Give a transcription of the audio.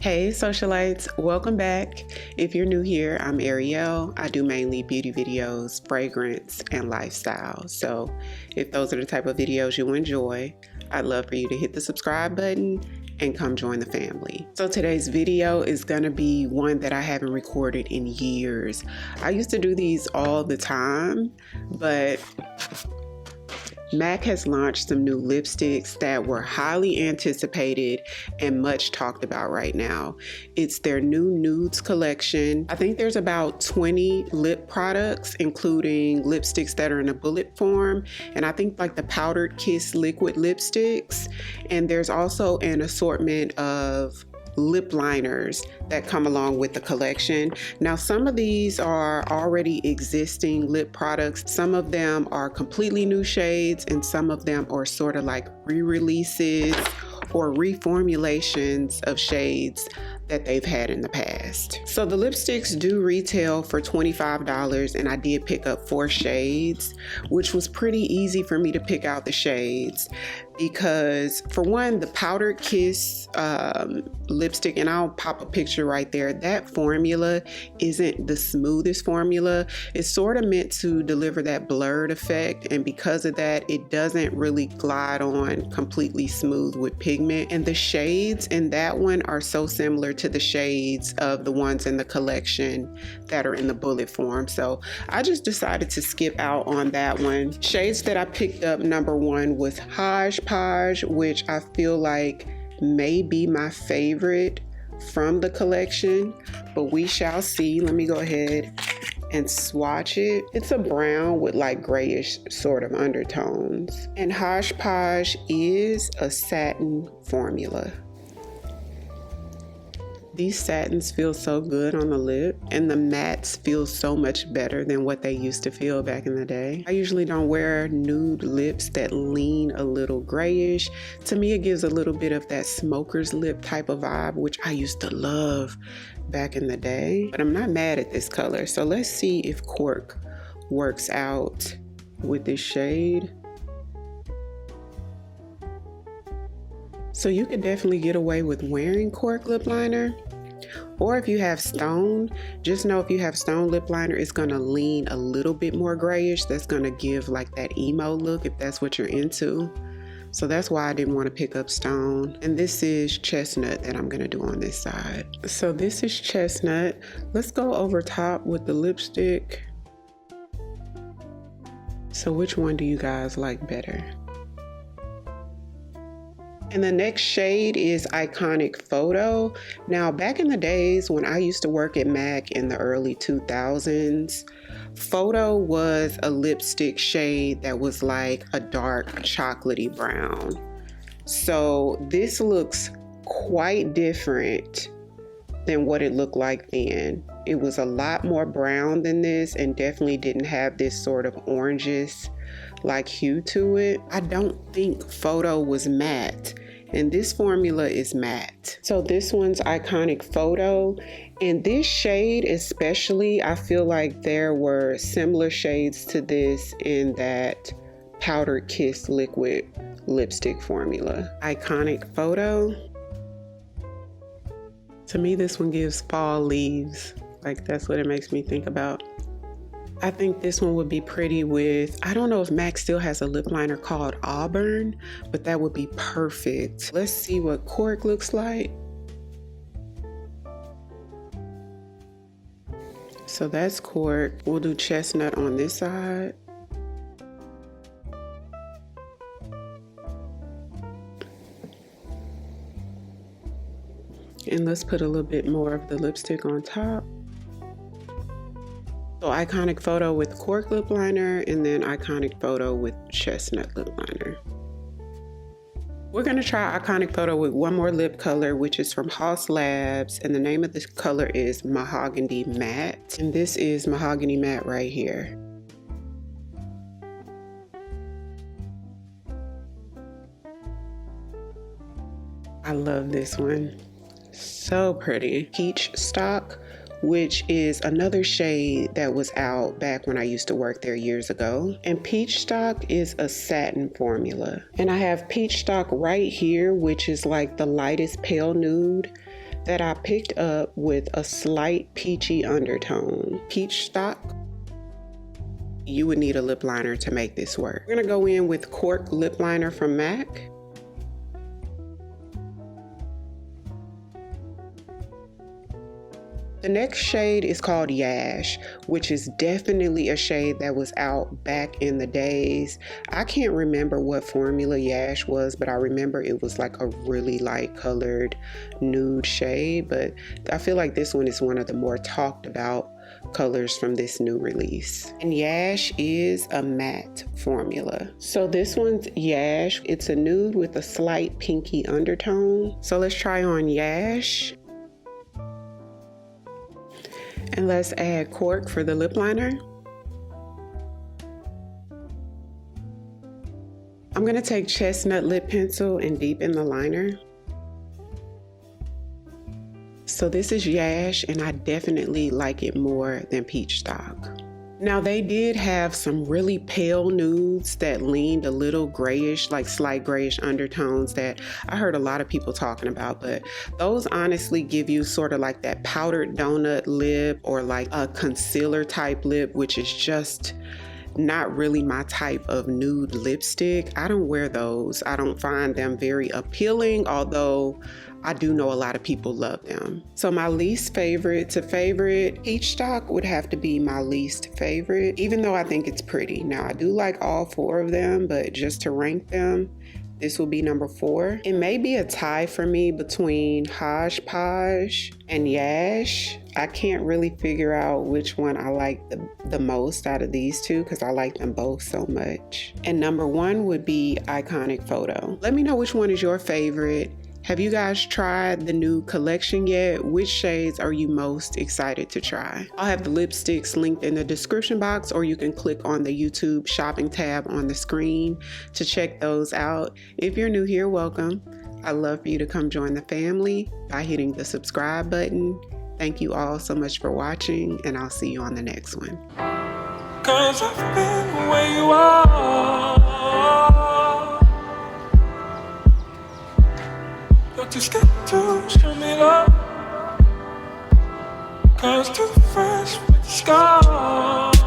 Hey socialites, welcome back. If you're new here, I'm Ariell. I do mainly beauty videos, fragrance, and lifestyle. So if those are the type of videos you enjoy, I'd love for you to hit the subscribe button and come join the family. So today's video is gonna be one that I haven't recorded in years. I used to do these all the time, but MAC has launched some new lipsticks that were highly anticipated and much talked about right now. It's their new Nudes Collection. I think there's about 20 lip products, including lipsticks that are in a bullet form, and I think like the Powdered Kiss liquid lipsticks. And there's also an assortment of lip liners that come along with the collection. Now, some of these are already existing lip products. Some of them are completely new shades, and some of them are sort of like re-releases or reformulations of shades that they've had in the past. So the lipsticks do retail for $25, and I did pick up 4 shades, which was pretty easy for me to pick out the shades because, for one, the Powdered Kiss lipstick, and I'll pop a picture right there, that formula isn't the smoothest formula. It's sort of meant to deliver that blurred effect, and because of that, it doesn't really glide on completely smooth with pigment. And the shades in that one are so similar to the shades of the ones in the collection that are in the bullet form. So I just decided to skip out on that one. Shades that I picked up, number 1 was Hodgepodge, which I feel like may be my favorite from the collection, but we shall see. Let me go ahead and swatch it. It's a brown with like grayish sort of undertones. And Hodgepodge is a satin formula. These satins feel so good on the lip, and the mattes feel so much better than what they used to feel back in the day. I usually don't wear nude lips that lean a little grayish. To me, it gives a little bit of that smoker's lip type of vibe, which I used to love back in the day. But I'm not mad at this color. So let's see if Cork works out with this shade. So you could definitely get away with wearing Cork lip liner. Or if you have stone, just know if you have stone lip liner, it's gonna lean a little bit more grayish. That's gonna give like that emo look if that's what you're into. So that's why I didn't want to pick up stone. And this is Chestnut that I'm gonna do on this side. So this is Chestnut. Let's go over top with the lipstick. So which one do you guys like better? And the next shade is Iconic Photo. Now, back in the days when I used to work at MAC in the early 2000s, Photo was a lipstick shade that was like a dark chocolatey brown. So this looks quite different than what it looked like then. It was a lot more brown than this and definitely didn't have this sort of oranges like hue to it. I don't think Photo was matte, and this formula is matte. So this one's Iconic Photo, and this shade especially, I feel like there were similar shades to this in that Powdered Kiss liquid lipstick formula. Iconic Photo. To me, this one gives fall leaves. Like, that's what it makes me think about. I think this one would be pretty with, I don't know if MAC still has a lip liner called Auburn, but that would be perfect. Let's see what Cork looks like. So that's Cork. We'll do Chestnut on this side. And let's put a little bit more of the lipstick on top. So Iconic Photo with Cork lip liner, and then Iconic Photo with Chestnut lip liner. We're gonna try Iconic Photo with one more lip color, which is from Haus Labs, and the name of this color is Mahogany Matte. And this is Mahogany Matte right here. I love this one. So pretty. Peachstock, which is another shade that was out back when I used to work there years ago. And Peachstock is a satin formula. And I have Peachstock right here, which is like the lightest pale nude that I picked up with a slight peachy undertone. Peachstock. You would need a lip liner to make this work. We're gonna go in with Cork Lipliner from MAC. The next shade is called Yash, which is definitely a shade that was out back in the days. I can't remember what formula Yash was, but I remember it was like a really light colored nude shade, but I feel like this one is one of the more talked about colors from this new release. And Yash is a matte formula. So this one's Yash. It's a nude with a slight pinky undertone. So let's try on Yash. And let's add Cork for the lip liner. I'm gonna take Chestnut Lip Pencil and deepen the liner. So this is Yash, and I definitely like it more than Peachstock. Now they did have some really pale nudes that leaned a little grayish, like slight grayish undertones that I heard a lot of people talking about, but those honestly give you sort of like that powdered donut lip or like a concealer type lip, which is just not really my type of nude lipstick. I don't wear those. I don't find them very appealing, although I do know a lot of people love them. So my least favorite to favorite, Peachstock would have to be my least favorite, even though I think it's pretty. Now I do like all four of them, but just to rank them, this will be number 4. It may be a tie for me between Hodgepodge and Yash. I can't really figure out which one I like the most out of these two because I like them both so much. And number 1 would be Iconic Photo. Let me know which one is your favorite. Have you guys tried the new collection yet? Which shades are you most excited to try? I'll have the lipsticks linked in the description box, or you can click on the YouTube shopping tab on the screen to check those out. If you're new here, welcome. I'd love for you to come join the family by hitting the subscribe button. Thank you all so much for watching, and I'll see you on the next one. 'Cause I've been where you are. Just get to show me love, 'cause too fresh with the scars.